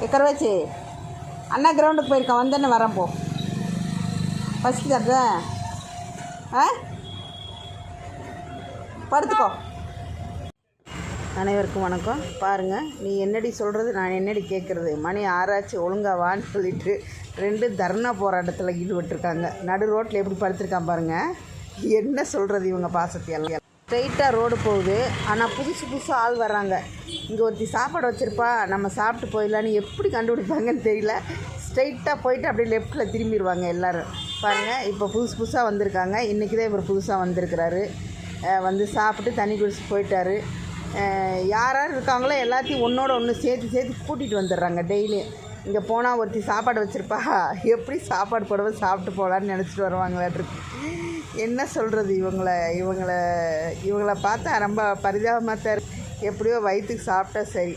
எக்கரை வச்சு அண்ணா கிரவுண்டுக்கு போயிருக்கான், வந்தேன்னு வரேன். போ பசிக்குதாட்ட? ஆ, படுத்துக்கோ. அனைவருக்கும் வணக்கம். பாருங்கள், நீ என்னடி சொல்கிறது, நான் என்னடி கேட்குறது. மணி 6 ஆச்சு, ஒழுங்கா வான்னு சொல்லிட்டு 2 தர்ணா போராட்டத்தில் ஈடுபட்டிருக்காங்க. நடு ரோட்டில் எப்படி படுத்திருக்கான் பாருங்கள். என்ன சொல்கிறது இவங்க பாசத்தையெல்லாம். ஸ்ட்ரைட்டாக ரோடு போகுது, ஆனால் புதுசு ஆள் வர்றாங்க. இங்கே ஒருத்தி சாப்பாடு வச்சுருப்பா, நம்ம சாப்பிட்டு போயிடலான்னு எப்படி கண்டுபிடிப்பாங்கன்னு தெரியல. ஸ்ட்ரைட்டாக போயிட்டு அப்படியே லெஃப்ட்டில் திரும்பிடுவாங்க எல்லோரும். பாருங்கள், இப்போ புதுசாக வந்திருக்காங்க. இன்றைக்கி தான் இவர் புதுசாக வந்திருக்கிறாரு. வந்து சாப்பிட்டு தண்ணி குடிச்சு போயிட்டார். யார் இருக்காங்களோ எல்லாத்தையும் ஒன்று சேர்த்து கூட்டிகிட்டு வந்துடுறாங்க டெய்லியும். இங்கே போனால் ஒருத்தி சாப்பாடு வச்சுருப்பா, எப்படி சாப்பாடு போடவே சாப்பிட்டு போகலான்னு நினச்சிட்டு வருவாங்களாட்ருக்கு. என்ன சொல்கிறது, இவங்கள பார்த்தா ரொம்ப பரிதாபமாக தான். எப்படியோ வயிற்றுக்கு சாப்பிட்டா சரி.